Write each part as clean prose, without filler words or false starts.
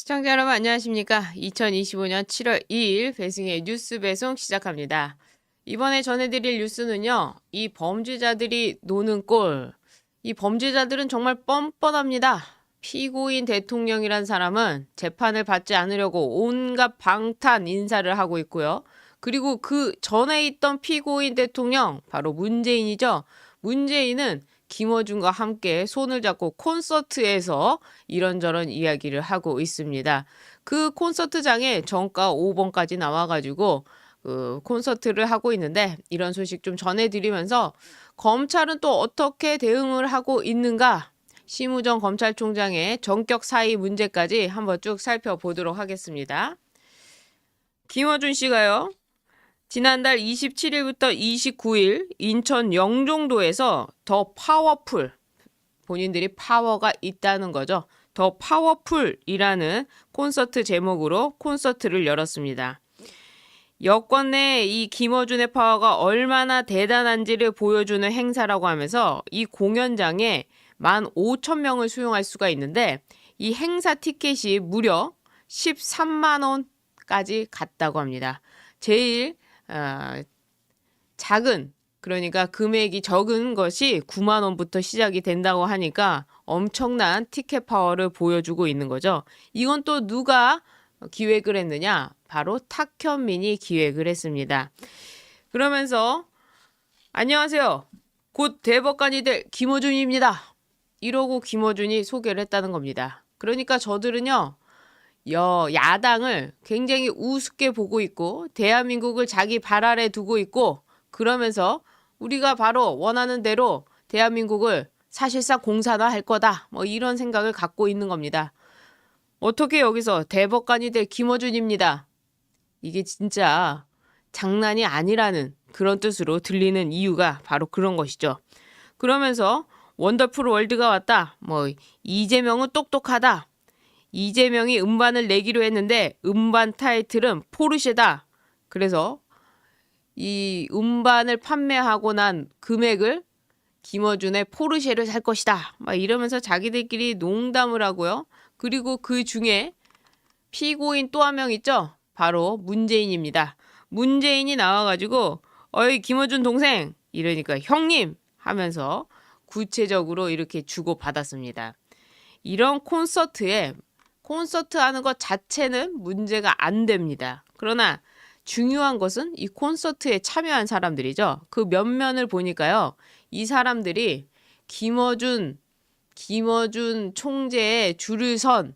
시청자 여러분 안녕하십니까? 2025년 7월 2일 배승의 뉴스 배송 시작합니다. 이번에 전해드릴 뉴스는요. 이 범죄자들이 노는 꼴. 이 범죄자들은 정말 뻔뻔합니다. 피고인 대통령이란 사람은 재판을 받지 않으려고 온갖 방탄 인사를 하고 있고요. 그리고 그 전에 있던 피고인 대통령 바로 문재인이죠. 문재인은 김어준과 함께 손을 잡고 콘서트에서 이런저런 이야기를 하고 있습니다. 그 콘서트장에 정가 5번까지 나와가지고 그 콘서트를 하고 있는데 이런 소식 좀 전해드리면서 검찰은 또 어떻게 대응을 하고 있는가? 심우정 검찰총장의 전격 사의 문제까지 한번 쭉 살펴보도록 하겠습니다. 김어준 씨가요. 지난달 27일부터 29일 인천 영종도에서 더 파워풀, 본인들이 파워가 있다는 거죠. 더 파워풀이라는 콘서트 제목으로 콘서트를 열었습니다. 여권 내 이 김어준의 파워가 얼마나 대단한지를 보여주는 행사라고 하면서 이 공연장에 15,000명을 수용할 수가 있는데 이 행사 티켓이 무려 13만 원까지 갔다고 합니다. 제일 작은, 그러니까 금액이 적은 것이 9만 원부터 시작이 된다고 하니까 엄청난 티켓 파워를 보여주고 있는 거죠. 이건 또 누가 기획을 했느냐? 바로 탁현민이 기획을 했습니다. 그러면서 안녕하세요. 곧 대법관이 될 김어준입니다. 이러고 김어준이 소개를 했다는 겁니다. 그러니까 저들은요. 야당을 굉장히 우습게 보고 있고 대한민국을 자기 발 아래 두고 있고 그러면서 우리가 바로 원하는 대로 대한민국을 사실상 공산화할 거다. 뭐 이런 생각을 갖고 있는 겁니다. 어떻게 여기서 대법관이 될 김어준입니다. 이게 진짜 장난이 아니라는 그런 뜻으로 들리는 이유가 바로 그런 것이죠. 그러면서 원더풀 월드가 왔다. 뭐 이재명은 똑똑하다. 이재명이 음반을 내기로 했는데 음반 타이틀은 포르쉐다. 그래서 이 음반을 판매하고 난 금액을 김어준의 포르쉐를 살 것이다. 막 이러면서 자기들끼리 농담을 하고요. 그리고 그 중에 피고인 또 한 명 있죠. 바로 문재인입니다. 문재인이 나와가지고 어이 김어준 동생 이러니까 형님 하면서 구체적으로 이렇게 주고받았습니다. 이런 콘서트 하는 것 자체는 문제가 안 됩니다. 그러나 중요한 것은 이 콘서트에 참여한 사람들이죠. 그 면면을 보니까요. 이 사람들이 김어준 총재의 줄을 선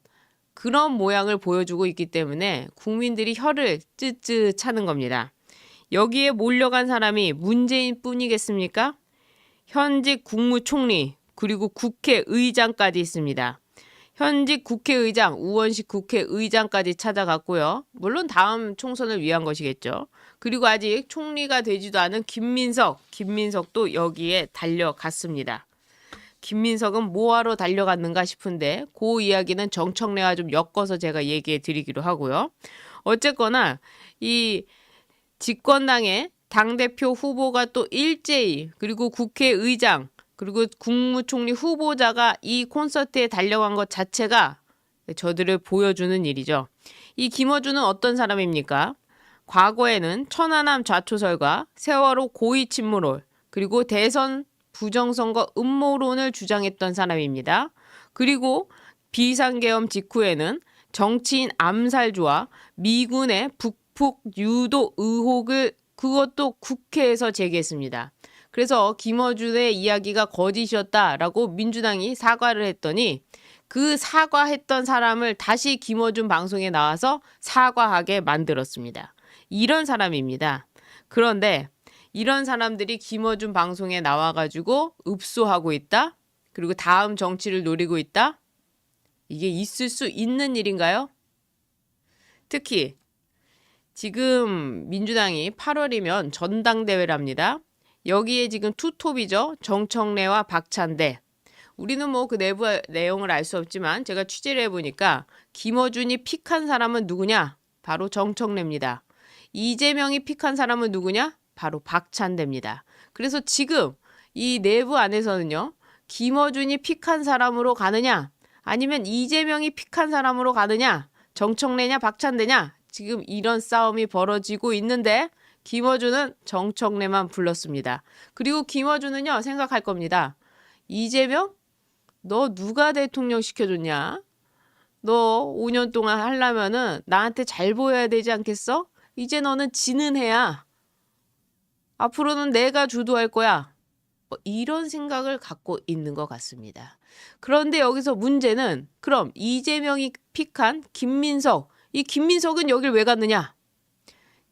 그런 모양을 보여주고 있기 때문에 국민들이 혀를 쯔쯔 차는 겁니다. 여기에 몰려간 사람이 문재인 뿐이겠습니까? 현직 국무총리 그리고 국회의장까지 있습니다. 현직 국회의장, 우원식 국회의장까지 찾아갔고요. 물론 다음 총선을 위한 것이겠죠. 그리고 아직 총리가 되지도 않은 김민석도 여기에 달려갔습니다. 김민석은 뭐하러 달려갔는가 싶은데 그 이야기는 정청래와 좀 엮어서 제가 얘기해 드리기로 하고요. 어쨌거나 이 집권당의 당대표 후보가 또 일제히 그리고 국회의장 그리고 국무총리 후보자가 이 콘서트에 달려간 것 자체가 저들을 보여주는 일이죠. 이 김어준은 어떤 사람입니까? 과거에는 천안함 좌초설과 세월호 고의 침몰 그리고 대선 부정선거 음모론을 주장했던 사람입니다. 그리고 비상계엄 직후에는 정치인 암살조와 미군의 북폭 유도 의혹을 그것도 국회에서 제기했습니다. 그래서 김어준의 이야기가 거짓이었다라고 민주당이 사과를 했더니 그 사과했던 사람을 다시 김어준 방송에 나와서 사과하게 만들었습니다. 이런 사람입니다. 그런데 이런 사람들이 김어준 방송에 나와가지고 읍소하고 있다? 그리고 다음 정치를 노리고 있다? 이게 있을 수 있는 일인가요? 특히 지금 민주당이 8월이면 전당대회를 합니다. 여기에 지금 투톱이죠. 정청래와 박찬대. 우리는 뭐 그 내부 내용을 알 수 없지만 제가 취재를 해보니까 김어준이 픽한 사람은 누구냐? 바로 정청래입니다. 이재명이 픽한 사람은 누구냐? 바로 박찬대입니다. 그래서 지금 이 내부 안에서는요. 김어준이 픽한 사람으로 가느냐? 아니면 이재명이 픽한 사람으로 가느냐? 정청래냐 박찬대냐 지금 이런 싸움이 벌어지고 있는데 김어준은 정청래만 불렀습니다. 그리고 김어준은요 생각할 겁니다. 이재명? 너 누가 대통령 시켜줬냐? 너 5년 동안 하려면은 나한테 잘 보여야 되지 않겠어? 이제 너는 지는 해야. 앞으로는 내가 주도할 거야. 뭐 이런 생각을 갖고 있는 것 같습니다. 그런데 여기서 문제는 그럼 이재명이 픽한 김민석, 이 김민석은 여길 왜 갔느냐?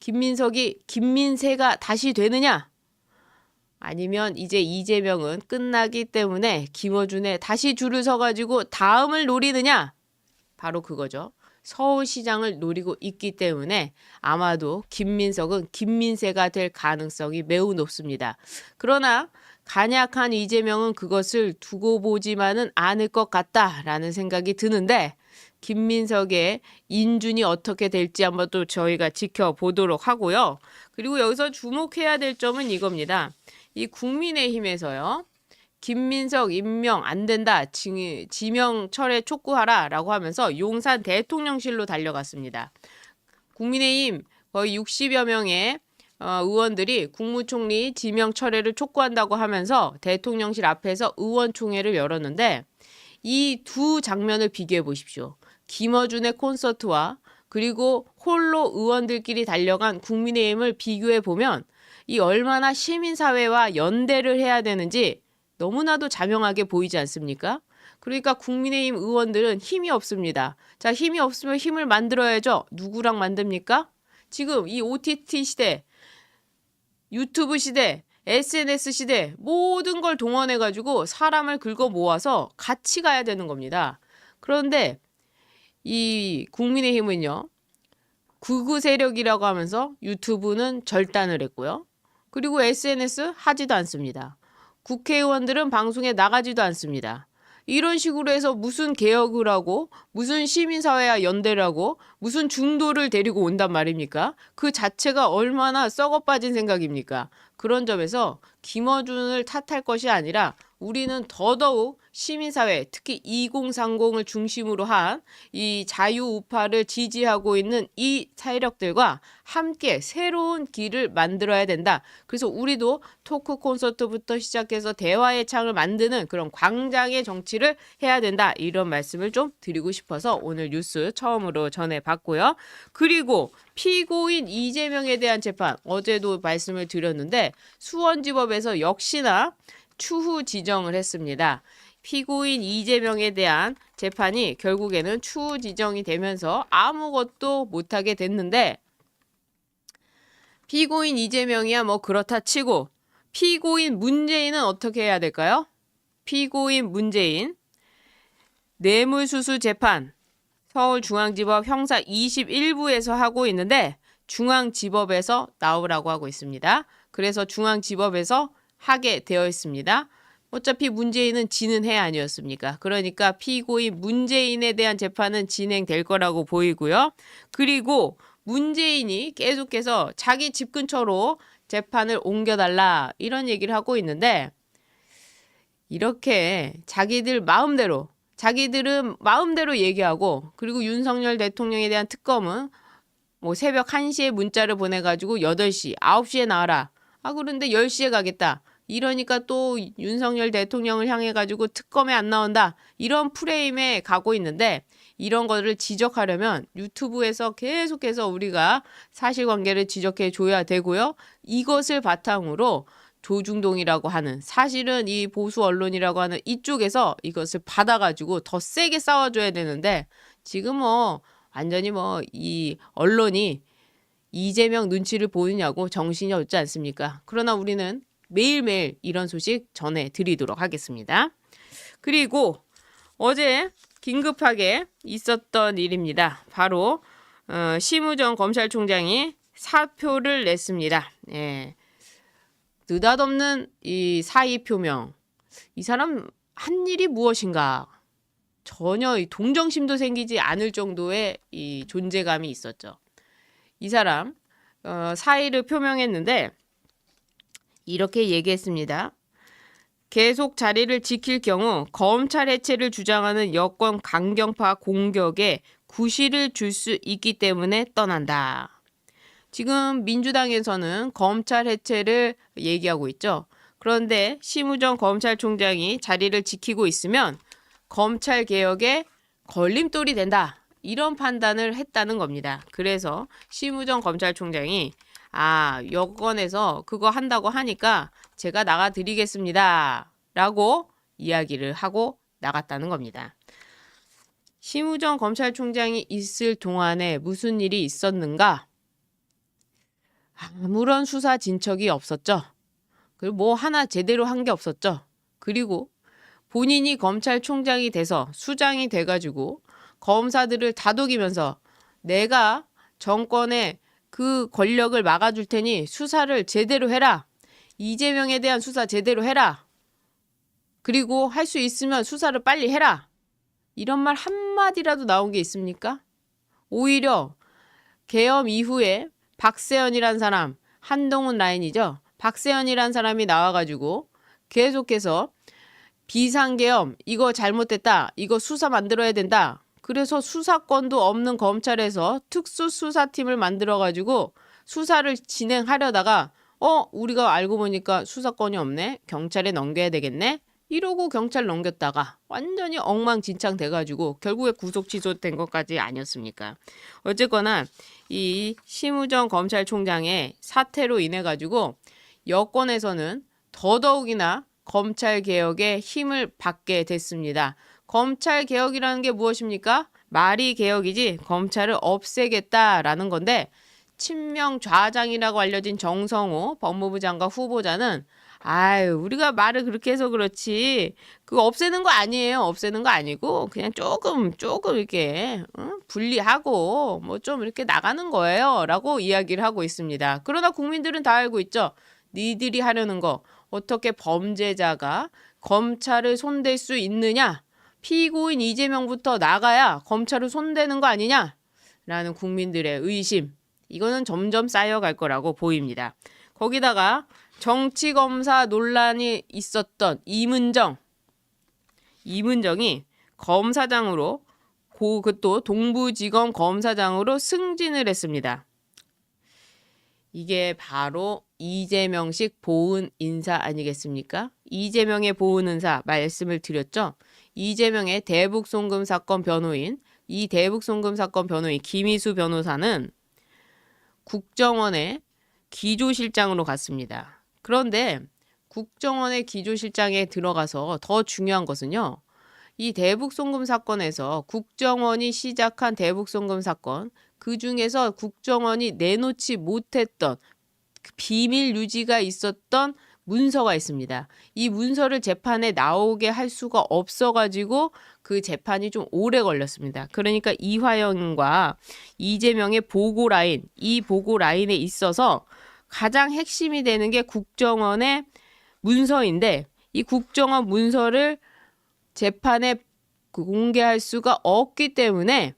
김민석이 김민세가 다시 되느냐? 아니면 이제 이재명은 끝나기 때문에 김어준에 다시 줄을 서가지고 다음을 노리느냐? 바로 그거죠. 서울시장을 노리고 있기 때문에 아마도 김민석은 김민세가 될 가능성이 매우 높습니다. 그러나 간약한 이재명은 그것을 두고 보지만은 않을 것 같다라는 생각이 드는데 김민석의 인준이 어떻게 될지 한번 또 저희가 지켜보도록 하고요. 그리고 여기서 주목해야 될 점은 이겁니다. 이 국민의힘에서요. 김민석 임명 안 된다. 지명 철회 촉구하라 라고 하면서 용산 대통령실로 달려갔습니다. 국민의힘 거의 60여 명의 의원들이 국무총리 지명 철회를 촉구한다고 하면서 대통령실 앞에서 의원총회를 열었는데 이 두 장면을 비교해 보십시오. 김어준의 콘서트와 그리고 홀로 의원들끼리 달려간 국민의힘을 비교해 보면 이 얼마나 시민사회와 연대를 해야 되는지 너무나도 자명하게 보이지 않습니까? 그러니까 국민의힘 의원들은 힘이 없습니다. 자, 힘이 없으면 힘을 만들어야죠. 누구랑 만듭니까? 지금 이 OTT 시대, 유튜브 시대, SNS 시대 모든 걸 동원해가지고 사람을 긁어 모아서 같이 가야 되는 겁니다. 그런데 이 국민의힘은요. 극우 세력이라고 하면서 유튜브는 절단을 했고요. 그리고 SNS 하지도 않습니다. 국회의원들은 방송에 나가지도 않습니다. 이런 식으로 해서 무슨 개혁을 하고 무슨 시민사회와 연대를 하고 무슨 중도를 데리고 온단 말입니까? 그 자체가 얼마나 썩어 빠진 생각입니까? 그런 점에서 김어준을 탓할 것이 아니라 우리는 더더욱 시민사회, 특히 2030을 중심으로 한 이 자유우파를 지지하고 있는 이 세력들과 함께 새로운 길을 만들어야 된다. 그래서 우리도 토크 콘서트부터 시작해서 대화의 창을 만드는 그런 광장의 정치를 해야 된다. 이런 말씀을 좀 드리고 싶어서 오늘 뉴스 처음으로 전해봤고요. 그리고 피고인 이재명에 대한 재판, 어제도 말씀을 드렸는데 수원지법에서 역시나 추후 지정을 했습니다. 피고인 이재명에 대한 재판이 결국에는 추후 지정이 되면서 아무것도 못하게 됐는데 피고인 이재명이야 뭐 그렇다 치고 피고인 문재인은 어떻게 해야 될까요? 피고인 문재인 뇌물수수 재판 서울중앙지법 형사 21부에서 하고 있는데 중앙지법에서 나오라고 하고 있습니다. 그래서 중앙지법에서 하게 되어 있습니다. 어차피 문재인은 지는 해 아니었습니까? 그러니까 피고인 문재인에 대한 재판은 진행될 거라고 보이고요. 그리고 문재인이 계속해서 자기 집 근처로 재판을 옮겨달라 이런 얘기를 하고 있는데 이렇게 자기들은 마음대로 얘기하고 그리고 윤석열 대통령에 대한 특검은 뭐 새벽 1시에 문자를 보내가지고 8시, 9시에 나와라. 그런데 10시에 가겠다. 이러니까 또 윤석열 대통령을 향해 가지고 특검에 안 나온다. 이런 프레임에 가고 있는데 이런 거를 지적하려면 유튜브에서 계속해서 우리가 사실관계를 지적해 줘야 되고요. 이것을 바탕으로 조중동이라고 하는 사실은 이 보수 언론이라고 하는 이쪽에서 이것을 받아가지고 더 세게 싸워줘야 되는데 지금 뭐 완전히 뭐 이 언론이 이재명 눈치를 보이냐고 정신이 없지 않습니까? 그러나 우리는 매일매일 이런 소식 전해드리도록 하겠습니다. 그리고 어제 긴급하게 있었던 일입니다. 바로 심우정 검찰총장이 사표를 냈습니다. 예. 느닷없는 이 사의 표명. 이 사람 한 일이 무엇인가? 전혀 동정심도 생기지 않을 정도의 이 존재감이 있었죠. 이 사람 사의를 표명했는데 이렇게 얘기했습니다. 계속 자리를 지킬 경우 검찰 해체를 주장하는 여권 강경파 공격에 구실을 줄 수 있기 때문에 떠난다. 지금 민주당에서는 검찰 해체를 얘기하고 있죠. 그런데 심우정 검찰총장이 자리를 지키고 있으면 검찰 개혁에 걸림돌이 된다. 이런 판단을 했다는 겁니다. 그래서 심우정 검찰총장이 여권에서 그거 한다고 하니까 제가 나가드리겠습니다. 라고 이야기를 하고 나갔다는 겁니다. 심우정 검찰총장이 있을 동안에 무슨 일이 있었는가? 아무런 수사 진척이 없었죠. 그리고 뭐 하나 제대로 한 게 없었죠. 그리고 본인이 검찰총장이 돼서 수장이 돼가지고 검사들을 다독이면서 내가 정권의 그 권력을 막아줄 테니 수사를 제대로 해라. 이재명에 대한 수사 제대로 해라. 그리고 할 수 있으면 수사를 빨리 해라. 이런 말 한마디라도 나온 게 있습니까? 오히려 계엄 이후에 박세현이란 사람, 한동훈 라인이죠. 박세현이란 사람이 나와가지고 계속해서 비상계엄 이거 잘못됐다. 이거 수사 만들어야 된다. 그래서 수사권도 없는 검찰에서 특수수사팀을 만들어가지고 수사를 진행하려다가 우리가 알고 보니까 수사권이 없네. 경찰에 넘겨야 되겠네. 이러고 경찰 넘겼다가 완전히 엉망진창 돼가지고 결국에 구속 취소된 것까지 아니었습니까? 어쨌거나 이 심우정 검찰총장의 사태로 인해 가지고 여권에서는 더더욱이나 검찰 개혁에 힘을 받게 됐습니다. 검찰 개혁이라는 게 무엇입니까? 말이 개혁이지 검찰을 없애겠다라는 건데 친명 좌장이라고 알려진 정성호 법무부 장관 후보자는 우리가 말을 그렇게 해서 그렇지 그거 없애는 거 아니에요. 없애는 거 아니고 그냥 조금 이렇게 분리하고 뭐 좀 이렇게 나가는 거예요. 라고 이야기를 하고 있습니다. 그러나 국민들은 다 알고 있죠. 니들이 하려는 거 어떻게 범죄자가 검찰을 손댈 수 있느냐? 피고인 이재명부터 나가야 검찰을 손대는 거 아니냐? 라는 국민들의 의심. 이거는 점점 쌓여갈 거라고 보입니다. 거기다가 정치검사 논란이 있었던 이문정이 검사장으로 그것도 동부지검 검사장으로 승진을 했습니다. 이게 바로 이재명식 보훈 인사 아니겠습니까? 이재명의 보훈 인사 말씀을 드렸죠. 이재명의 대북송금 사건 변호인, 이 대북송금 사건 변호인 김희수 변호사는 국정원의 기조실장으로 갔습니다. 그런데 국정원의 기조실장에 들어가서 더 중요한 것은요. 이 대북송금 사건에서 국정원이 시작한 대북송금 사건, 그 중에서 국정원이 내놓지 못했던 비밀 유지가 있었던 문서가 있습니다. 이 문서를 재판에 나오게 할 수가 없어가지고 그 재판이 좀 오래 걸렸습니다. 그러니까 이화영과 이재명의 보고 라인, 이 보고 라인에 있어서 가장 핵심이 되는 게 국정원의 문서인데 이 국정원 문서를 재판에 공개할 수가 없기 때문에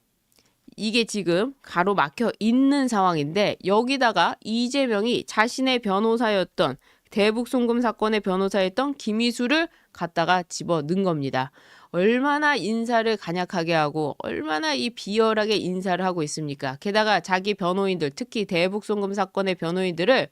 이게 지금 가로막혀 있는 상황인데 여기다가 이재명이 자신의 변호사였던 대북송금 사건의 변호사였던 김희수를 갖다가 집어넣은 겁니다. 얼마나 인사를 간약하게 하고 얼마나 이 비열하게 인사를 하고 있습니까? 게다가 자기 변호인들, 특히 대북송금 사건의 변호인들을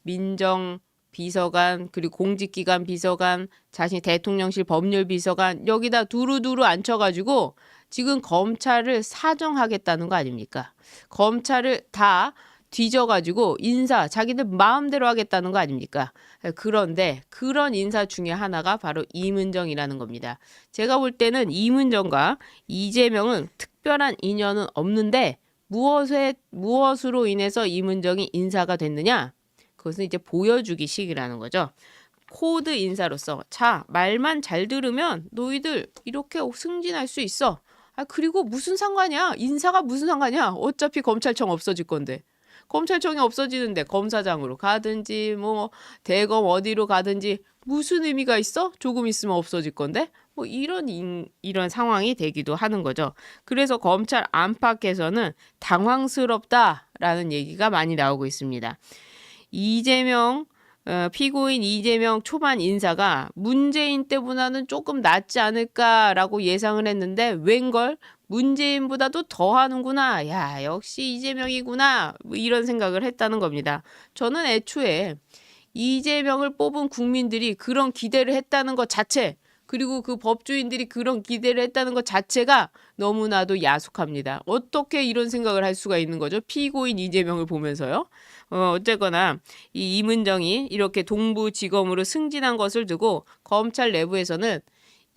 민정 비서관 그리고 공직기관 비서관, 자신이 대통령실 법률비서관 여기다 두루두루 앉혀가지고 지금 검찰을 사정하겠다는 거 아닙니까? 검찰을 다 뒤져가지고 인사 자기들 마음대로 하겠다는 거 아닙니까? 그런데 그런 인사 중에 하나가 바로 이문정이라는 겁니다. 제가 볼 때는 이문정과 이재명은 특별한 인연은 없는데 무엇으로 인해서 이문정이 인사가 됐느냐? 그것은 이제 보여주기식이라는 거죠. 코드 인사로서 말만 잘 들으면 너희들 이렇게 승진할 수 있어. 그리고 무슨 상관이야? 인사가 무슨 상관이야? 어차피 검찰청 없어질 건데. 검찰청이 없어지는데 검사장으로 가든지 뭐 대검 어디로 가든지 무슨 의미가 있어? 조금 있으면 없어질 건데? 뭐 이런 상황이 되기도 하는 거죠. 그래서 검찰 안팎에서는 당황스럽다라는 얘기가 많이 나오고 있습니다. 이재명 피고인 이재명 초반 인사가 문재인 때보다는 조금 낫지 않을까라고 예상을 했는데 웬걸 문재인보다도 더 하는구나. 야, 역시 이재명이구나. 뭐 이런 생각을 했다는 겁니다. 저는 애초에 이재명을 뽑은 국민들이 그런 기대를 했다는 것 자체, 그리고 그 법조인들이 그런 기대를 했다는 것 자체가 너무나도 야속합니다. 어떻게 이런 생각을 할 수가 있는 거죠? 피고인 이재명을 보면서요. 어쨌거나 이 이문정이 이렇게 동부지검으로 승진한 것을 두고 검찰 내부에서는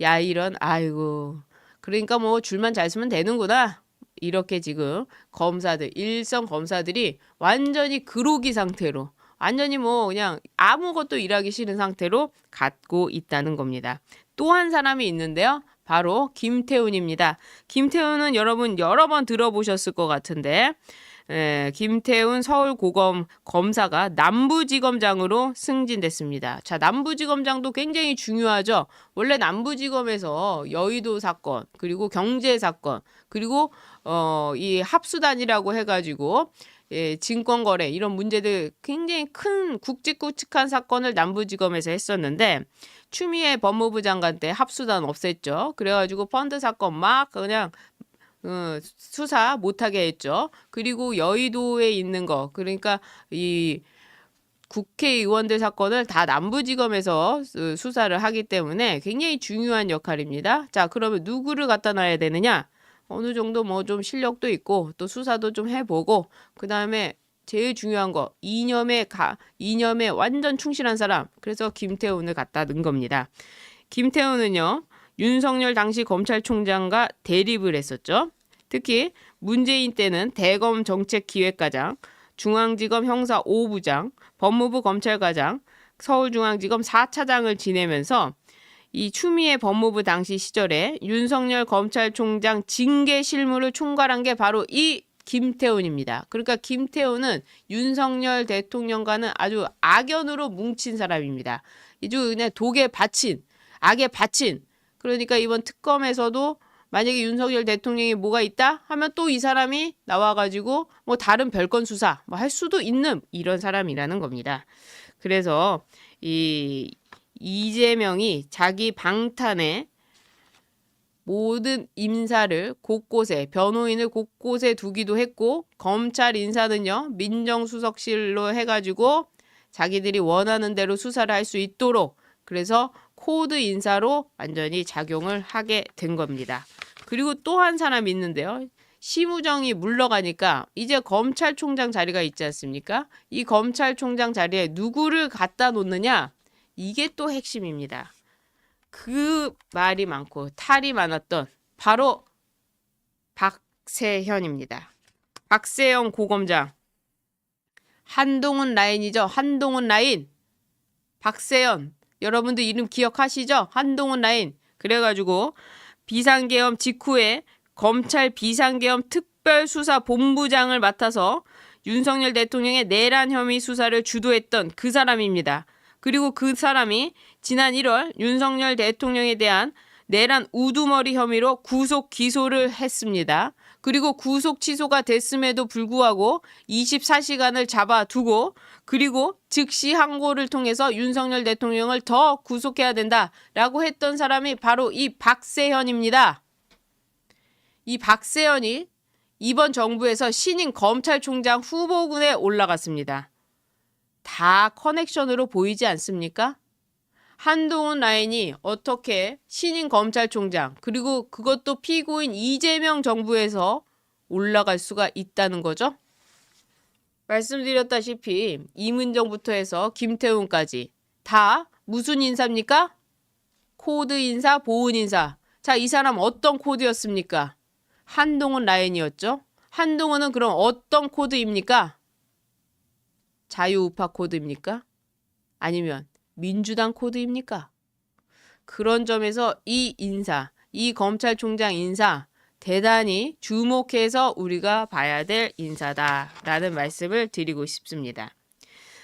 야, 이런, 아이고, 그러니까 뭐 줄만 잘 서면 되는구나. 이렇게 지금 검사들, 일선 검사들이 완전히 그로기 상태로, 완전히 뭐 그냥 아무것도 일하기 싫은 상태로 갖고 있다는 겁니다. 또 한 사람이 있는데요. 바로 김태훈입니다. 김태훈은 여러분 여러 번 들어보셨을 것 같은데, 김태훈 서울고검 검사가 남부지검장으로 승진됐습니다. 자, 남부지검장도 굉장히 중요하죠. 원래 남부지검에서 여의도 사건, 그리고 경제 사건, 그리고 이 합수단이라고 해가지고 증권거래 이런 문제들 굉장히 큰 굵직굵직한 사건을 남부지검에서 했었는데 추미애 법무부 장관 때 합수단 없앴죠. 그래가지고 펀드 사건 막 그냥 수사 못하게 했죠. 그리고 여의도에 있는 거, 그러니까 이 국회의원들 사건을 다 남부지검에서 수사를 하기 때문에 굉장히 중요한 역할입니다. 자, 그러면 누구를 갖다 놔야 되느냐? 어느 정도 뭐 좀 실력도 있고 또 수사도 좀 해보고 그 다음에 제일 중요한 거 이념에 완전 충실한 사람. 그래서 김태훈을 갖다 넣은 겁니다. 김태훈은요. 윤석열 당시 검찰총장과 대립을 했었죠. 특히 문재인 때는 대검 정책기획과장, 중앙지검 형사 5부장, 법무부 검찰과장, 서울중앙지검 4차장을 지내면서 이 추미애 법무부 당시 시절에 윤석열 검찰총장 징계 실무를 총괄한 게 바로 이 김태훈입니다. 그러니까 김태훈은 윤석열 대통령과는 아주 악연으로 뭉친 사람입니다. 아주 그냥 독에 바친, 악에 바친. 그러니까 이번 특검에서도 만약에 윤석열 대통령이 뭐가 있다 하면 또 이 사람이 나와가지고 뭐 다른 별건 수사 뭐 할 수도 있는 이런 사람이라는 겁니다. 그래서 이 이재명이 자기 방탄에 모든 인사를 곳곳에 변호인을 곳곳에 두기도 했고 검찰 인사는요 민정수석실로 해가지고 자기들이 원하는 대로 수사를 할 수 있도록 그래서 코드 인사로 완전히 작용을 하게 된 겁니다. 그리고 또 한 사람이 있는데요. 심우정이 물러가니까 이제 검찰총장 자리가 있지 않습니까? 이 검찰총장 자리에 누구를 갖다 놓느냐? 이게 또 핵심입니다. 그 말이 많고 탈이 많았던 바로 박세현입니다. 박세현 고검장. 한동훈 라인이죠. 한동훈 라인. 박세현. 여러분들 이름 기억하시죠? 한동훈 라인. 그래가지고 비상계엄 직후에 검찰 비상계엄 특별수사본부장을 맡아서 윤석열 대통령의 내란 혐의 수사를 주도했던 그 사람입니다. 그리고 그 사람이 지난 1월 윤석열 대통령에 대한 내란 우두머리 혐의로 구속 기소를 했습니다. 그리고 구속 취소가 됐음에도 불구하고 24시간을 잡아두고 그리고 즉시 항고를 통해서 윤석열 대통령을 더 구속해야 된다라고 했던 사람이 바로 이 박세현입니다. 이 박세현이 이번 정부에서 신임 검찰총장 후보군에 올라갔습니다. 다 커넥션으로 보이지 않습니까? 한동훈 라인이 어떻게 신임 검찰총장 그리고 그것도 피고인 이재명 정부에서 올라갈 수가 있다는 거죠? 말씀드렸다시피 이문정부터 해서 김태훈까지 다 무슨 인사입니까? 코드 인사, 보훈 인사. 자, 이 사람 어떤 코드였습니까? 한동훈 라인이었죠? 한동훈은 그럼 어떤 코드입니까? 자유우파 코드입니까? 아니면 민주당 코드입니까? 그런 점에서 이 인사, 이 검찰총장 인사 대단히 주목해서 우리가 봐야 될 인사다라는 말씀을 드리고 싶습니다.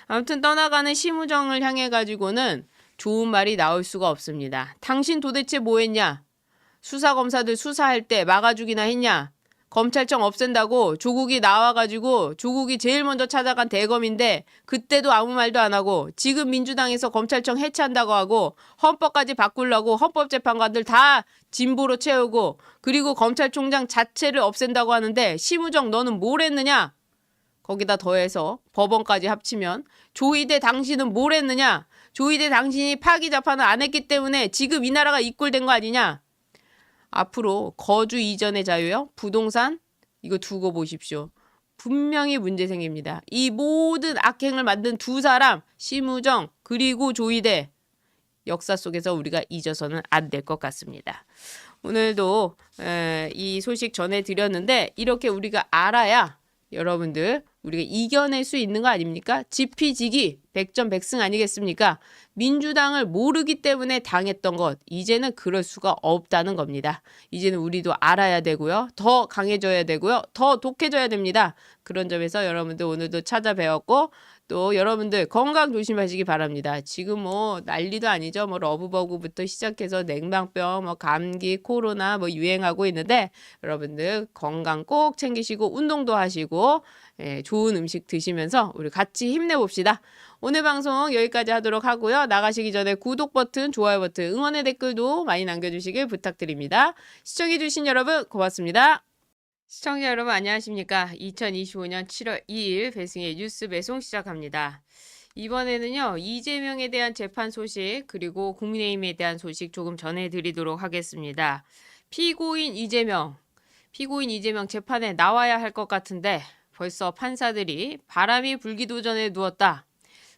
아무튼 떠나가는 심우정을 향해 가지고는 좋은 말이 나올 수가 없습니다. 당신 도대체 뭐 했냐? 수사검사들 수사할 때 막아주기나 했냐? 검찰청 없앤다고 조국이 나와가지고 조국이 제일 먼저 찾아간 대검인데 그때도 아무 말도 안 하고 지금 민주당에서 검찰청 해체한다고 하고 헌법까지 바꾸려고 헌법재판관들 다 진보로 채우고 그리고 검찰총장 자체를 없앤다고 하는데 심우정 너는 뭘 했느냐? 거기다 더해서 법원까지 합치면 조이대 당신은 뭘 했느냐? 조이대 당신이 파기 재판을 안 했기 때문에 지금 이 나라가 이꼴된 거 아니냐? 앞으로 거주 이전의 자유요? 부동산? 이거 두고 보십시오. 분명히 문제 생깁니다. 이 모든 악행을 만든 두 사람, 심우정 그리고 조이대 역사 속에서 우리가 잊어서는 안 될 것 같습니다. 오늘도 이 소식 전해드렸는데 이렇게 우리가 알아야 여러분들 우리가 이겨낼 수 있는 거 아닙니까? 지피지기 백전백승 아니겠습니까? 민주당을 모르기 때문에 당했던 것 이제는 그럴 수가 없다는 겁니다. 이제는 우리도 알아야 되고요. 더 강해져야 되고요. 더 독해져야 됩니다. 그런 점에서 여러분들 오늘도 찾아뵈었고 또 여러분들 건강 조심하시기 바랍니다. 지금 뭐 난리도 아니죠. 뭐 러브버그부터 시작해서 냉방병, 뭐 감기, 코로나 뭐 유행하고 있는데 여러분들 건강 꼭 챙기시고 운동도 하시고 좋은 음식 드시면서 우리 같이 힘내봅시다. 오늘 방송 여기까지 하도록 하고요. 나가시기 전에 구독 버튼, 좋아요 버튼, 응원의 댓글도 많이 남겨주시길 부탁드립니다. 시청해주신 여러분 고맙습니다. 시청자 여러분 안녕하십니까? 2025년 7월 2일 배승의 뉴스 배송 시작합니다. 이번에는요. 이재명에 대한 재판 소식 그리고 국민의힘에 대한 소식 조금 전해드리도록 하겠습니다. 피고인 이재명 재판에 나와야 할 것 같은데 벌써 판사들이 바람이 불기도 전에 누웠다.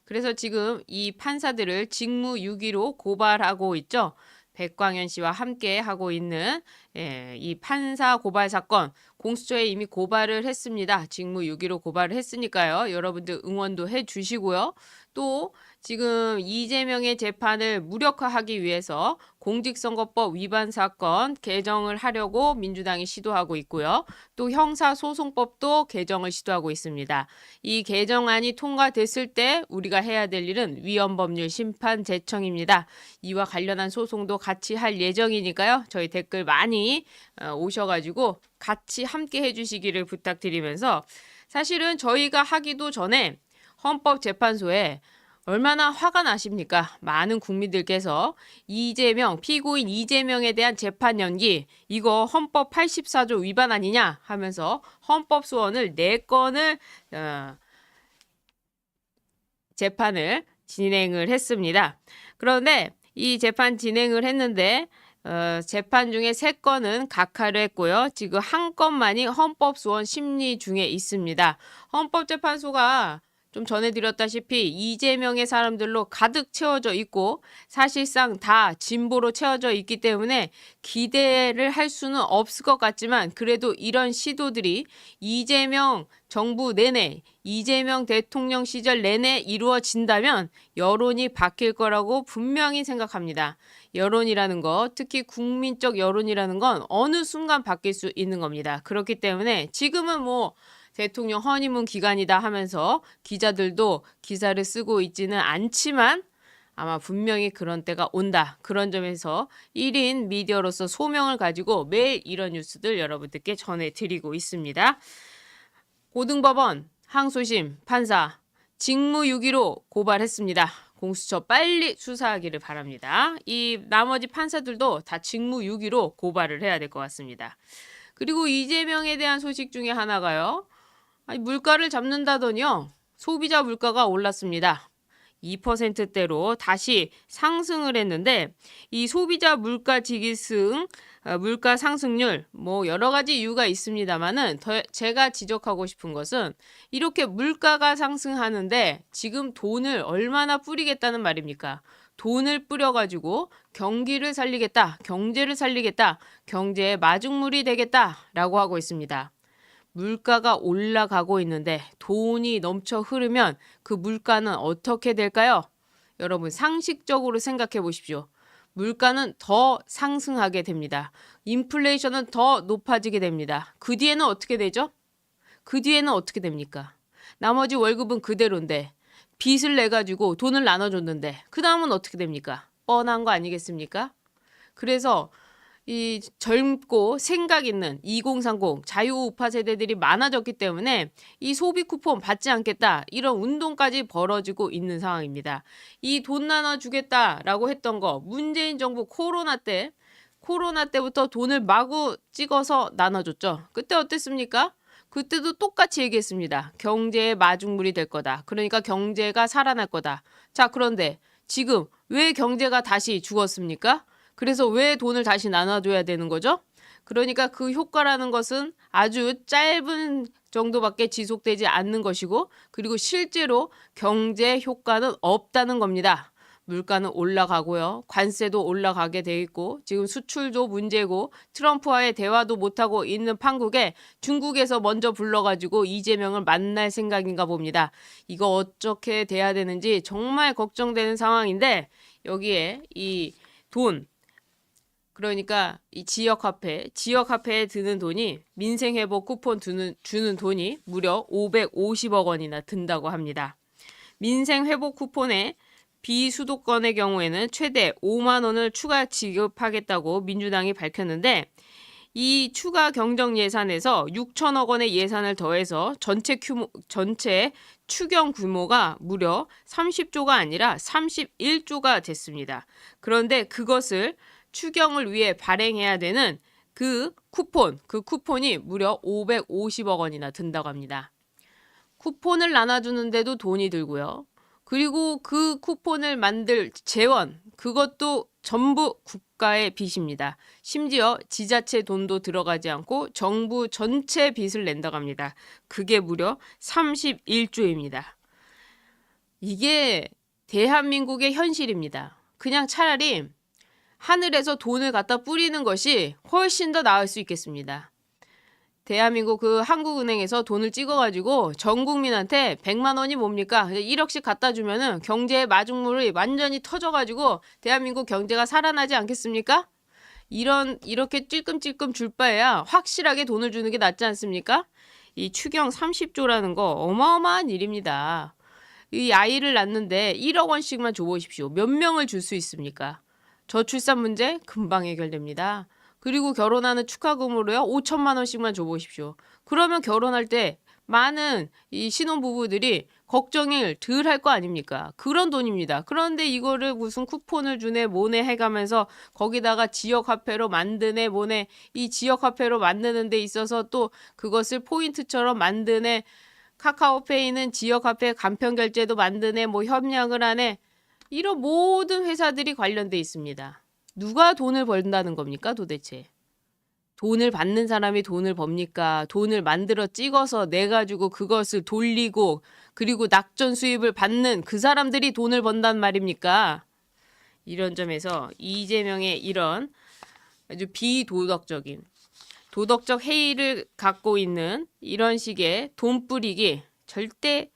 그래서 지금 이 판사들을 직무유기로 고발하고 있죠. 백광현 씨와 함께 하고 있는 이 판사 고발 사건 공수처에 이미 고발을 했습니다. 직무유기로 고발을 했으니까요. 여러분들 응원도 해주시고요. 또 지금 이재명의 재판을 무력화하기 위해서 공직선거법 위반 사건 개정을 하려고 민주당이 시도하고 있고요. 또 형사소송법도 개정을 시도하고 있습니다. 이 개정안이 통과됐을 때 우리가 해야 될 일은 위헌법률 심판 제청입니다. 이와 관련한 소송도 같이 할 예정이니까요. 저희 댓글 많이 오셔가지고 같이 함께 해주시기를 부탁드리면서 사실은 저희가 하기도 전에 헌법재판소에 얼마나 화가 나십니까? 많은 국민들께서 피고인 이재명에 대한 재판 연기 이거 헌법 84조 위반 아니냐 하면서 헌법 소원을 4건을 재판을 진행을 했습니다. 그런데 이 재판 진행을 했는데 재판 중에 3건은 각하를 했고요. 지금 한 건만이 헌법소원 심리 중에 있습니다. 헌법재판소가 좀 전해드렸다시피 이재명의 사람들로 가득 채워져 있고 사실상 다 진보로 채워져 있기 때문에 기대를 할 수는 없을 것 같지만 그래도 이런 시도들이 이재명 정부 내내 이재명 대통령 시절 내내 이루어진다면 여론이 바뀔 거라고 분명히 생각합니다. 여론이라는 거 특히 국민적 여론이라는 건 어느 순간 바뀔 수 있는 겁니다. 그렇기 때문에 지금은 뭐 대통령 허니문 기간이다 하면서 기자들도 기사를 쓰고 있지는 않지만 아마 분명히 그런 때가 온다. 그런 점에서 1인 미디어로서 소명을 가지고 매일 이런 뉴스들 여러분들께 전해드리고 있습니다. 고등법원 항소심 판사 직무유기로 고발했습니다. 공수처 빨리 수사하기를 바랍니다. 이 나머지 판사들도 다 직무유기로 고발을 해야 될 것 같습니다. 그리고 이재명에 대한 소식 중에 하나가요. 물가를 잡는다더니요. 소비자 물가가 올랐습니다. 2%대로 다시 상승을 했는데 이 소비자 물가 지기승, 물가 상승률 뭐 여러 가지 이유가 있습니다만은 제가 지적하고 싶은 것은 이렇게 물가가 상승하는데 지금 돈을 얼마나 뿌리겠다는 말입니까? 돈을 뿌려가지고 경기를 살리겠다, 경제를 살리겠다, 경제의 마중물이 되겠다라고 하고 있습니다. 물가가 올라가고 있는데 돈이 넘쳐 흐르면 그 물가는 어떻게 될까요? 여러분 상식적으로 생각해 보십시오. 물가는 더 상승하게 됩니다. 인플레이션은 더 높아지게 됩니다. 그 뒤에는 어떻게 되죠? 그 뒤에는 어떻게 됩니까? 나머지 월급은 그대로인데 빚을 내가지고 돈을 나눠줬는데 그 다음은 어떻게 됩니까? 뻔한 거 아니겠습니까? 그래서 이 젊고 생각 있는 2030 자유우파 세대들이 많아졌기 때문에 이 소비 쿠폰 받지 않겠다 이런 운동까지 벌어지고 있는 상황입니다. 이 돈 나눠주겠다라고 했던 거 문재인 정부 코로나 때부터 돈을 마구 찍어서 나눠줬죠. 그때 어땠습니까? 그때도 똑같이 얘기했습니다. 경제의 마중물이 될 거다. 그러니까 경제가 살아날 거다. 자, 그런데 지금 왜 경제가 다시 죽었습니까? 그래서 왜 돈을 다시 나눠줘야 되는 거죠? 그러니까 그 효과라는 것은 아주 짧은 정도밖에 지속되지 않는 것이고, 그리고 실제로 경제 효과는 없다는 겁니다. 물가는 올라가고요. 관세도 올라가게 돼 있고, 지금 수출도 문제고, 트럼프와의 대화도 못하고 있는 판국에 중국에서 먼저 불러가지고 이재명을 만날 생각인가 봅니다. 이거 어떻게 돼야 되는지 정말 걱정되는 상황인데, 여기에 이 돈, 그러니까 이 지역화폐에 드는 돈이 민생회복 쿠폰 주는 돈이 무려 550억 원이나 든다고 합니다. 민생회복 쿠폰에 비수도권의 경우에는 최대 5만 원을 추가 지급하겠다고 민주당이 밝혔는데, 이 추가 경정 예산에서 6천억 원의 예산을 더해서 전체 추경 규모가 무려 30조가 아니라 31조가 됐습니다. 그런데 그것을 추경을 위해 발행해야 되는 그 쿠폰이 무려 550억 원이나 든다고 합니다. 쿠폰을 나눠주는데도 돈이 들고요. 그리고 그 쿠폰을 만들 재원, 그것도 전부 국가의 빚입니다. 심지어 지자체 돈도 들어가지 않고 정부 전체 빚을 낸다고 합니다. 그게 무려 31조입니다. 이게 대한민국의 현실입니다. 그냥 차라리 하늘에서 돈을 갖다 뿌리는 것이 훨씬 더 나을 수 있겠습니다. 대한민국 그 한국은행에서 돈을 찍어가지고 전 국민한테 100만 원이 뭡니까? 1억씩 갖다 주면은 경제의 마중물이 완전히 터져가지고 대한민국 경제가 살아나지 않겠습니까? 이렇게 찔끔찔끔 줄 바에야 확실하게 돈을 주는 게 낫지 않습니까? 이 추경 30조라는 거 어마어마한 일입니다. 이 아이를 낳는데 1억 원씩만 줘보십시오. 몇 명을 줄 수 있습니까? 저출산 문제 금방 해결됩니다. 그리고 결혼하는 축하금으로요 5천만 원씩만 줘보십시오. 그러면 결혼할 때 많은 이 신혼부부들이 걱정을 덜 할 거 아닙니까? 그런 돈입니다. 그런데 이거를 무슨 쿠폰을 주네 뭐네 해가면서 거기다가 지역화폐로 만드네 뭐네, 이 지역화폐로 만드는 데 있어서 또 그것을 포인트처럼 만드네, 카카오페이는 지역화폐 간편결제도 만드네, 뭐 협력을 하네, 이런 모든 회사들이 관련돼 있습니다. 누가 돈을 번다는 겁니까 도대체? 돈을 받는 사람이 돈을 법니까? 돈을 만들어 찍어서 내가지고 그것을 돌리고 그리고 낙전 수입을 받는 그 사람들이 돈을 번단 말입니까? 이런 점에서 이재명의 이런 아주 도덕적 해이를 갖고 있는 이런 식의 돈 뿌리기 절대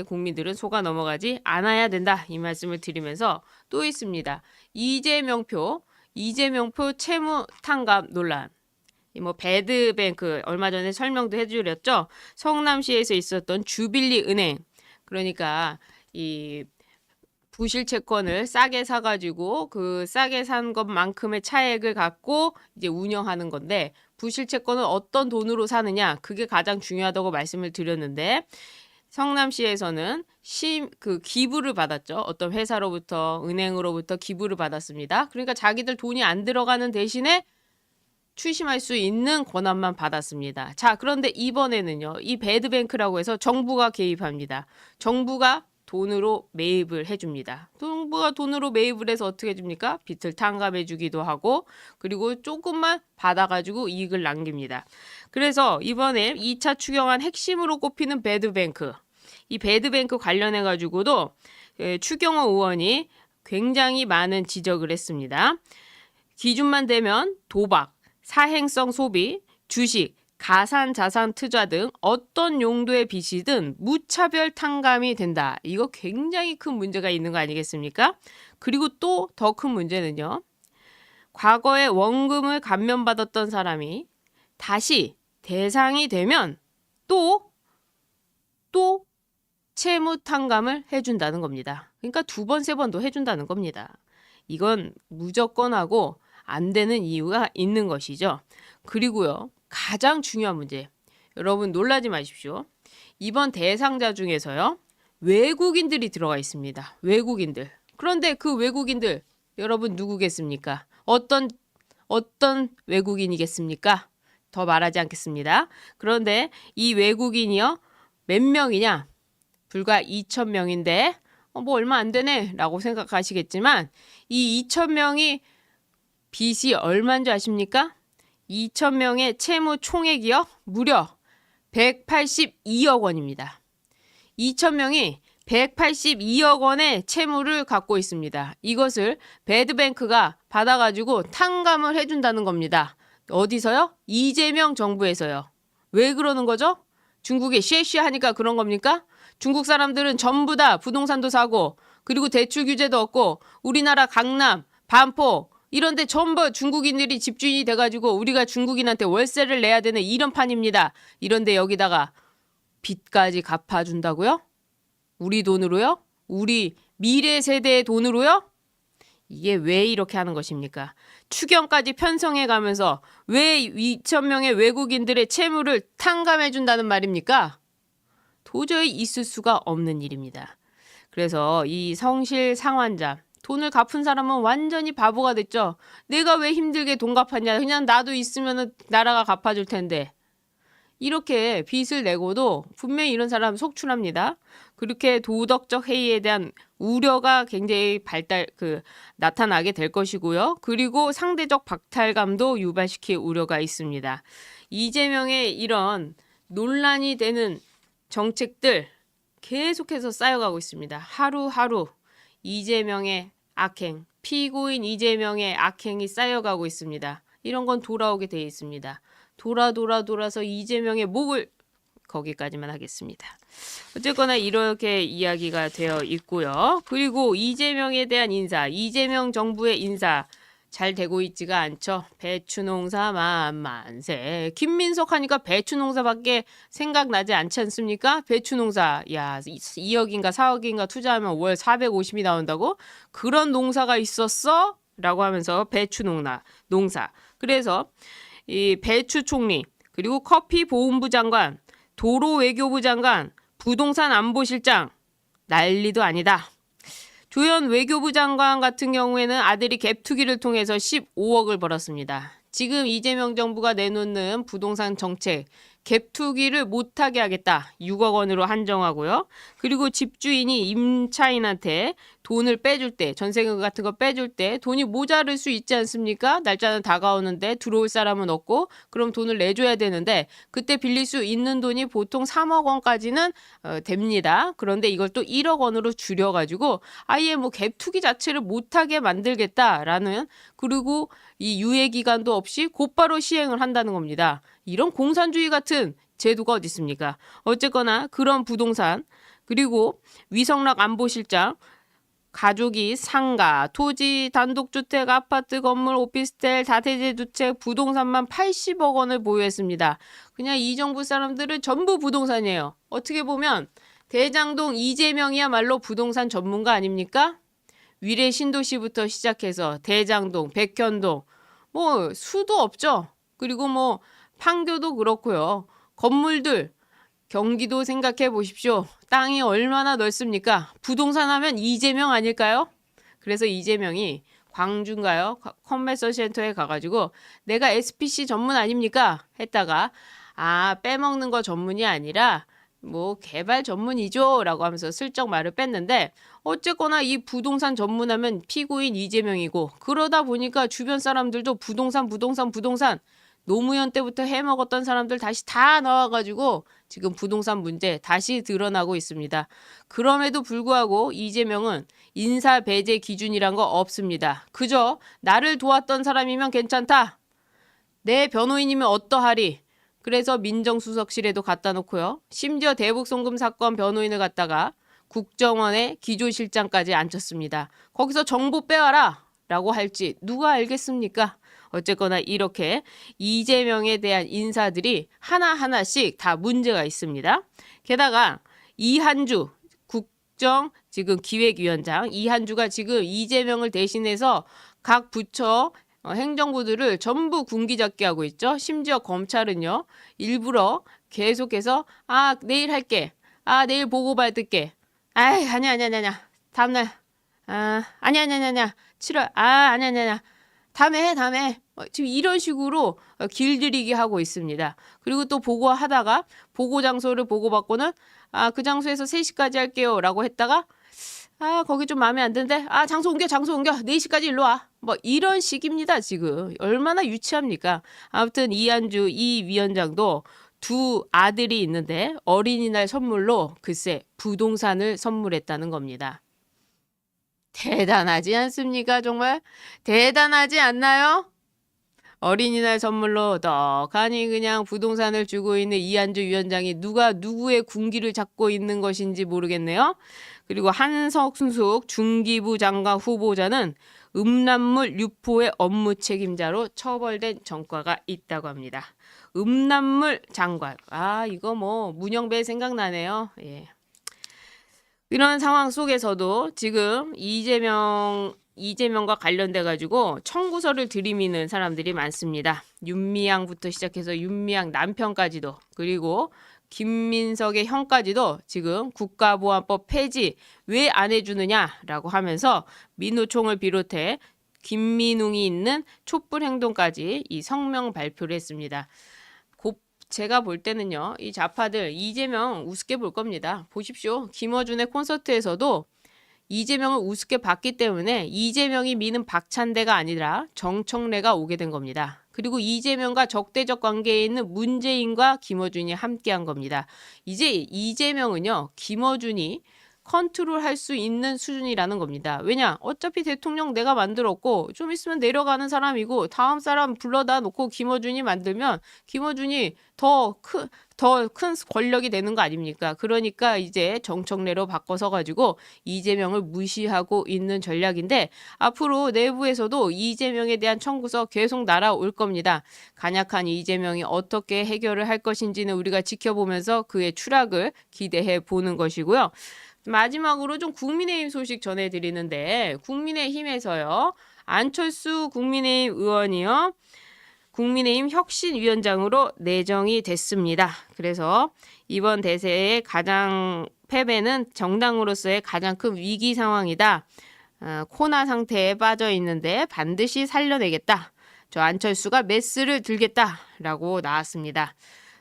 국민들은 속아 넘어가지 않아야 된다, 이 말씀을 드리면서 또 있습니다. 이재명표 채무 탕감 논란. 뭐 배드뱅크 얼마 전에 설명도 해드렸죠. 성남시에서 있었던 주빌리 은행, 그러니까 이 부실 채권을 싸게 사가지고 그 싸게 산 것만큼의 차액을 갖고 이제 운영하는 건데, 부실 채권을 어떤 돈으로 사느냐, 그게 가장 중요하다고 말씀을 드렸는데, 성남시에서는 기부를 받았죠. 어떤 회사로부터, 은행으로부터 기부를 받았습니다. 그러니까 자기들 돈이 안 들어가는 대신에 추심할 수 있는 권한만 받았습니다. 자, 그런데 이번에는요, 이 배드뱅크라고 해서 정부가 개입합니다. 정부가 돈으로 매입을 해줍니다. 정부가 돈으로 매입을 해서 어떻게 해줍니까? 빚을 탕감해 주기도 하고, 그리고 조금만 받아가지고 이익을 남깁니다. 그래서 이번에 2차 추경안 핵심으로 꼽히는 배드뱅크, 이 배드뱅크 관련해가지고도 추경호 의원이 굉장히 많은 지적을 했습니다. 기준만 되면 도박, 사행성 소비, 주식, 가산자산 투자 등 어떤 용도의 빚이든 무차별 탕감이 된다. 이거 굉장히 큰 문제가 있는 거 아니겠습니까? 그리고 또 더 큰 문제는요, 과거에 원금을 감면받았던 사람이 다시 대상이 되면 또 채무 탕감을 해준다는 겁니다. 그러니까 2번, 3번도 해준다는 겁니다. 이건 무조건 하고 안 되는 이유가 있는 것이죠. 그리고요, 가장 중요한 문제. 여러분 놀라지 마십시오. 이번 대상자 중에서요, 외국인들이 들어가 있습니다. 외국인들. 그런데 그 외국인들 여러분 누구겠습니까? 어떤 외국인이겠습니까? 더 말하지 않겠습니다. 그런데 이 외국인이요, 몇 명이냐? 불과 2,000명인데 뭐 얼마 안 되네 라고 생각하시겠지만 이 2,000명이 빚이 얼마인 줄 아십니까? 2,000명의 채무 총액이요, 무려 182억 원입니다. 2,000명이 182억 원의 채무를 갖고 있습니다. 이것을 배드뱅크가 받아가지고 탕감을 해준다는 겁니다. 어디서요? 이재명 정부에서요. 왜 그러는 거죠? 중국에 쉐쉐하니까 그런 겁니까? 중국 사람들은 전부 다 부동산도 사고 그리고 대출 규제도 없고 우리나라 강남, 반포 이런 데 전부 중국인들이 집주인이 돼가지고 우리가 중국인한테 월세를 내야 되는 이런 판입니다. 이런데 여기다가 빚까지 갚아준다고요? 우리 돈으로요? 우리 미래 세대의 돈으로요? 이게 왜 이렇게 하는 것입니까? 추경까지 편성해 가면서 왜 2,000명의 외국인들의 채무를 탕감해 준다는 말입니까? 도저히 있을 수가 없는 일입니다. 그래서 이 성실 상환자, 돈을 갚은 사람은 완전히 바보가 됐죠. 내가 왜 힘들게 돈 갚았냐. 그냥 나도 있으면 나라가 갚아줄 텐데. 이렇게 빚을 내고도 분명히 이런 사람 속출합니다. 그렇게 도덕적 해이에 대한 우려가 굉장히 나타나게 될 것이고요. 그리고 상대적 박탈감도 유발시킬 우려가 있습니다. 이재명의 이런 논란이 되는 정책들 계속해서 쌓여가고 있습니다. 하루하루 이재명의 악행, 피고인 이재명의 악행이 쌓여가고 있습니다. 이런 건 돌아오게 돼 있습니다. 돌아서 이재명의 목을 거기까지만 하겠습니다. 어쨌거나 이렇게 이야기가 되어 있고요. 그리고 이재명에 대한 인사, 이재명 정부의 인사 잘 되고 있지가 않죠. 배추농사 만만세. 김민석 하니까 배추농사밖에 생각나지 않지 않습니까? 배추농사, 야 2억인가 4억인가 투자하면 월 450이 나온다고? 그런 농사가 있었어? 라고 하면서 농사. 그래서 이 배추 총리, 그리고 커피 보훈부 장관, 도로 외교부 장관, 부동산 안보실장 난리도 아니다. 조현 외교부 장관 같은 경우에는 아들이 갭투기를 통해서 15억을 벌었습니다. 지금 이재명 정부가 내놓는 부동산 정책, 갭투기를 못하게 하겠다. 6억 원으로 한정하고요. 그리고 집주인이 임차인한테 돈을 빼줄 때, 전세금 같은 거 빼줄 때 돈이 모자랄 수 있지 않습니까? 날짜는 다가오는데 들어올 사람은 없고 그럼 돈을 내줘야 되는데 그때 빌릴 수 있는 돈이 보통 3억 원까지는 됩니다. 그런데 이걸 또 1억 원으로 줄여가지고 아예 뭐 갭투기 자체를 못하게 만들겠다라는, 그리고 이 유예 기간도 없이 곧바로 시행을 한다는 겁니다. 이런 공산주의 같은 제도가 어디 있습니까? 어쨌거나 그런 부동산, 그리고 위성락 안보실장, 가족이 상가, 토지, 단독주택, 아파트, 건물, 오피스텔, 다세대 주택, 부동산만 80억 원을 보유했습니다. 그냥 이 정부 사람들은 전부 부동산이에요. 어떻게 보면 대장동 이재명이야말로 부동산 전문가 아닙니까? 위례 신도시부터 시작해서 대장동, 백현동, 뭐 수도 없죠. 그리고 뭐 판교도 그렇고요. 건물들, 경기도 생각해 보십시오. 땅이 얼마나 넓습니까? 부동산 하면 이재명 아닐까요? 그래서 이재명이 광주인가요? 컨벤션 센터에 가가지고 내가 SPC 전문 아닙니까? 했다가 빼먹는 거 전문이 아니라 뭐 개발 전문이죠 라고 하면서 슬쩍 말을 뺐는데, 어쨌거나 이 부동산 전문하면 피고인 이재명이고, 그러다 보니까 주변 사람들도 부동산 노무현 때부터 해먹었던 사람들 다시 다 나와가지고 지금 부동산 문제 다시 드러나고 있습니다. 그럼에도 불구하고 이재명은 인사 배제 기준이란 거 없습니다. 그저 나를 도왔던 사람이면 괜찮다. 내 변호인이면 어떠하리. 그래서 민정수석실에도 갖다 놓고요. 심지어 대북송금 사건 변호인을 갖다가 국정원의 기조실장까지 앉혔습니다. 거기서 정보 빼와라 라고 할지 누가 알겠습니까? 어쨌거나 이렇게 이재명에 대한 인사들이 하나하나씩 다 문제가 있습니다. 게다가 이한주 국정 지금 기획위원장 이한주가 지금 이재명을 대신해서 각 부처 행정부들을 전부 군기잡기 하고 있죠. 심지어 검찰은요. 일부러 계속해서 내일 할게. 내일 보고 받을게. 아니야. 다음날. 아니야. 7월. 아니야. 다음에 해. 지금 이런 식으로 길들이기 하고 있습니다. 그리고 또 보고하다가 보고 장소를 보고받고는 그 장소에서 3시까지 할게요 라고 했다가 거기 좀 마음에 안 드는데 장소 옮겨 4시까지 일로 와. 뭐 이런 식입니다. 지금 얼마나 유치합니까? 아무튼 이한주 이 위원장도 두 아들이 있는데 어린이날 선물로 글쎄 부동산을 선물했다는 겁니다. 대단하지 않습니까? 정말 대단하지 않나요? 어린이날 선물로 떡하니 그냥 부동산을 주고 있는 이한주 위원장이 누가 누구의 군기를 잡고 있는 것인지 모르겠네요. 그리고 한석순숙 중기부 장관 후보자는 음란물 유포의 업무 책임자로 처벌된 전과가 있다고 합니다. 음란물 장관. 이거 뭐 문영배 생각나네요. 예. 이런 상황 속에서도 지금 이재명과 관련돼 가지고 청구서를 들이미는 사람들이 많습니다. 윤미향부터 시작해서 윤미향 남편까지도, 그리고 김민석의 형까지도 지금 국가보안법 폐지 왜 안 해주느냐라고 하면서 민노총을 비롯해 김민웅이 있는 촛불행동까지 이 성명 발표를 했습니다. 제가 볼 때는요, 이 좌파들 이재명 우습게 볼 겁니다. 보십시오. 김어준의 콘서트에서도 이재명을 우습게 봤기 때문에 이재명이 미는 박찬대가 아니라 정청래가 오게 된 겁니다. 그리고 이재명과 적대적 관계에 있는 문재인과 김어준이 함께한 겁니다. 이제 이재명은요, 김어준이 컨트롤할 수 있는 수준이라는 겁니다. 왜냐? 어차피 대통령 내가 만들었고 좀 있으면 내려가는 사람이고 다음 사람 불러다 놓고 김어준이 만들면 김어준이 더 큰 권력이 되는 거 아닙니까? 그러니까 이제 정청래로 바꿔서 가지고 이재명을 무시하고 있는 전략인데 앞으로 내부에서도 이재명에 대한 청구서 계속 날아올 겁니다. 간약한 이재명이 어떻게 해결을 할 것인지는 우리가 지켜보면서 그의 추락을 기대해 보는 것이고요. 마지막으로 좀 국민의힘 소식 전해드리는데 국민의힘에서요. 안철수 국민의힘 의원이요. 국민의힘 혁신위원장으로 내정이 됐습니다. 그래서 이번 대세의 가장 패배는 정당으로서의 가장 큰 위기 상황이다. 코나 상태에 빠져 있는데 반드시 살려내겠다. 저 안철수가 메스를 들겠다라고 나왔습니다.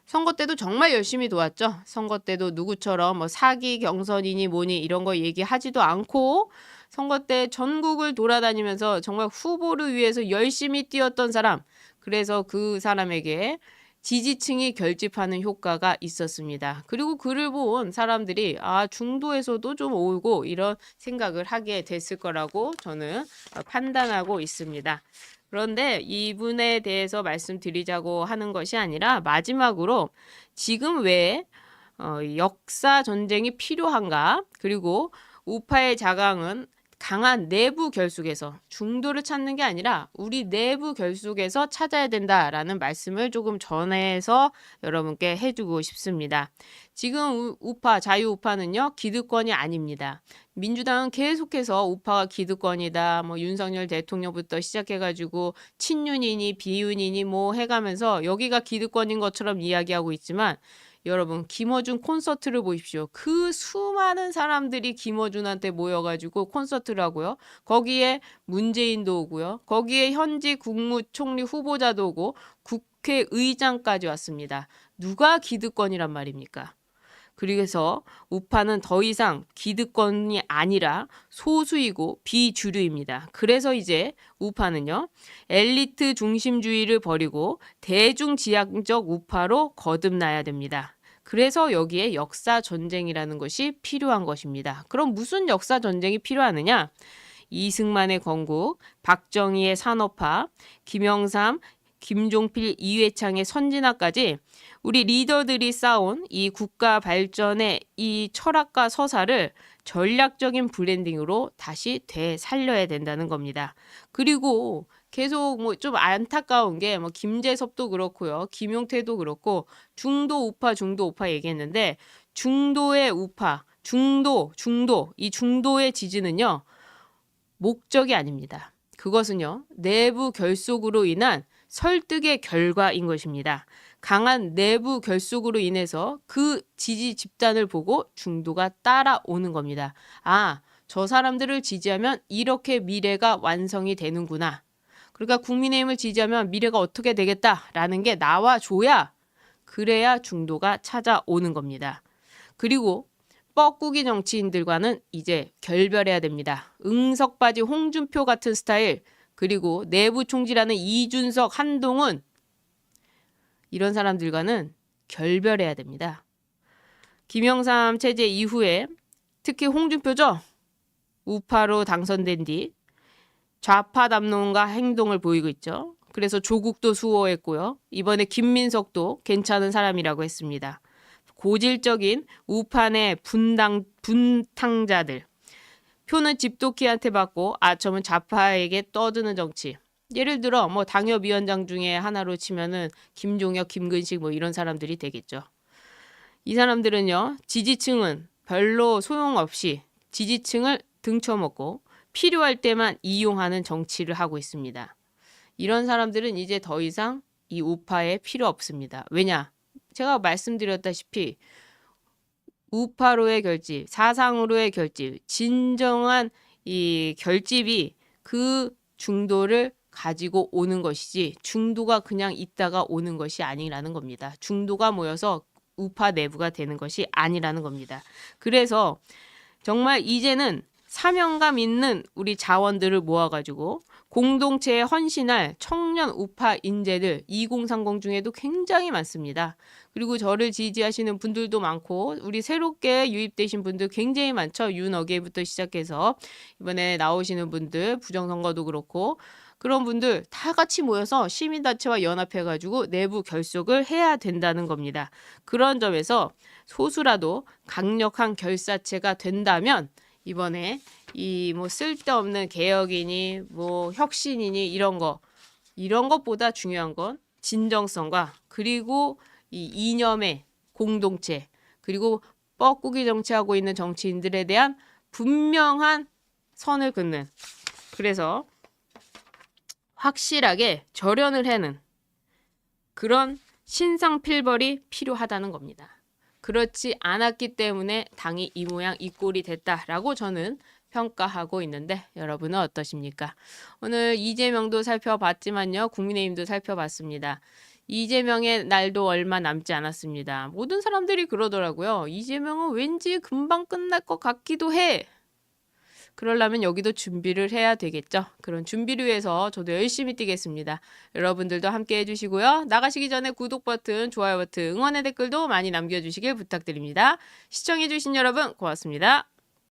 선거 때도 정말 열심히 도왔죠. 선거 때도 누구처럼 뭐 사기 경선이니 뭐니 이런 거 얘기하지도 않고 선거 때 전국을 돌아다니면서 정말 후보를 위해서 열심히 뛰었던 사람. 그래서 그 사람에게 지지층이 결집하는 효과가 있었습니다. 그리고 그를 본 사람들이 중도에서도 좀 오고 이런 생각을 하게 됐을 거라고 저는 판단하고 있습니다. 그런데 이분에 대해서 말씀드리자고 하는 것이 아니라 마지막으로 지금 왜 역사 전쟁이 필요한가? 그리고 우파의 자강은 강한 내부 결속에서 중도를 찾는 게 아니라 우리 내부 결속에서 찾아야 된다라는 말씀을 조금 전해서 여러분께 해주고 싶습니다. 지금 우파, 자유우파는요, 기득권이 아닙니다. 민주당은 계속해서 우파가 기득권이다, 뭐 윤석열 대통령부터 시작해가지고 친윤이니 비윤이니 뭐 해가면서 여기가 기득권인 것처럼 이야기하고 있지만 여러분 김어준 콘서트를 보십시오. 그 수많은 사람들이 김어준한테 모여가지고 콘서트를 하고요. 거기에 문재인도 오고요. 거기에 현직 국무총리 후보자도 오고 국회의장까지 왔습니다. 누가 기득권이란 말입니까? 그래서 우파는 더 이상 기득권이 아니라 소수이고 비주류입니다. 그래서 이제 우파는요, 엘리트 중심주의를 버리고 대중지향적 우파로 거듭나야 됩니다. 그래서 여기에 역사 전쟁이라는 것이 필요한 것입니다. 그럼 무슨 역사 전쟁이 필요하느냐? 이승만의 건국, 박정희의 산업화, 김영삼, 김종필, 이회창의 선진화까지 우리 리더들이 쌓은 이 국가 발전의 이 철학과 서사를 전략적인 브랜딩으로 다시 되살려야 된다는 겁니다. 그리고 계속 뭐 좀 안타까운 게 뭐 김재섭도 그렇고요. 김용태도 그렇고 중도 우파 얘기했는데 중도의 우파, 중도 이 중도의 지지는요. 목적이 아닙니다. 그것은요, 내부 결속으로 인한 설득의 결과인 것입니다. 강한 내부 결속으로 인해서 그 지지 집단을 보고 중도가 따라오는 겁니다. 아, 저 사람들을 지지하면 이렇게 미래가 완성이 되는구나. 그러니까 국민의힘을 지지하면 미래가 어떻게 되겠다라는 게 나와줘야, 그래야 중도가 찾아오는 겁니다. 그리고 뻐꾸기 정치인들과는 이제 결별해야 됩니다. 응석바지 홍준표 같은 스타일, 그리고 내부 총질하는 이준석, 한동훈, 이런 사람들과는 결별해야 됩니다. 김영삼 체제 이후에 특히 홍준표죠. 우파로 당선된 뒤 좌파 담론과 행동을 보이고 있죠. 그래서 조국도 수호했고요. 이번에 김민석도 괜찮은 사람이라고 했습니다. 고질적인 우판의 분탕자들. 표는 집도끼한테 받고 아첨은 좌파에게 떠드는 정치. 예를 들어 뭐 당협위원장 중에 하나로 치면은 김종혁, 김근식 뭐 이런 사람들이 되겠죠. 이 사람들은요, 지지층은 별로 소용없이 지지층을 등쳐먹고 필요할 때만 이용하는 정치를 하고 있습니다. 이런 사람들은 이제 더 이상 이 우파에 필요 없습니다. 왜냐? 제가 말씀드렸다시피 우파로의 결집, 사상으로의 결집, 진정한 이 결집이 그 중도를 가지고 오는 것이지 중도가 그냥 있다가 오는 것이 아니라는 겁니다. 중도가 모여서 우파 내부가 되는 것이 아니라는 겁니다. 그래서 정말 이제는 사명감 있는 우리 자원들을 모아가지고 공동체에 헌신할 청년 우파 인재들 2030 중에도 굉장히 많습니다. 그리고 저를 지지하시는 분들도 많고 우리 새롭게 유입되신 분들 굉장히 많죠. 윤어게부터 시작해서 이번에 나오시는 분들, 부정선거도 그렇고 그런 분들 다 같이 모여서 시민단체와 연합해가지고 내부 결속을 해야 된다는 겁니다. 그런 점에서 소수라도 강력한 결사체가 된다면 이번에 이 뭐 쓸데없는 개혁이니 뭐 혁신이니 이런 것보다 중요한 건 진정성과 그리고 이 이념의 공동체 그리고 뻐꾸기 정치하고 있는 정치인들에 대한 분명한 선을 긋는, 그래서 확실하게 절연을 해는 그런 신상필벌이 필요하다는 겁니다. 그렇지 않았기 때문에 당이 이 모양 이 꼴이 됐다라고 저는 평가하고 있는데 여러분은 어떠십니까? 오늘 이재명도 살펴봤지만요. 국민의힘도 살펴봤습니다. 이재명의 날도 얼마 남지 않았습니다. 모든 사람들이 그러더라고요. 이재명은 왠지 금방 끝날 것 같기도 해. 그러려면 여기도 준비를 해야 되겠죠. 그런 준비를 위해서 저도 열심히 뛰겠습니다. 여러분들도 함께 해주시고요. 나가시기 전에 구독 버튼, 좋아요 버튼, 응원의 댓글도 많이 남겨주시길 부탁드립니다. 시청해주신 여러분 고맙습니다.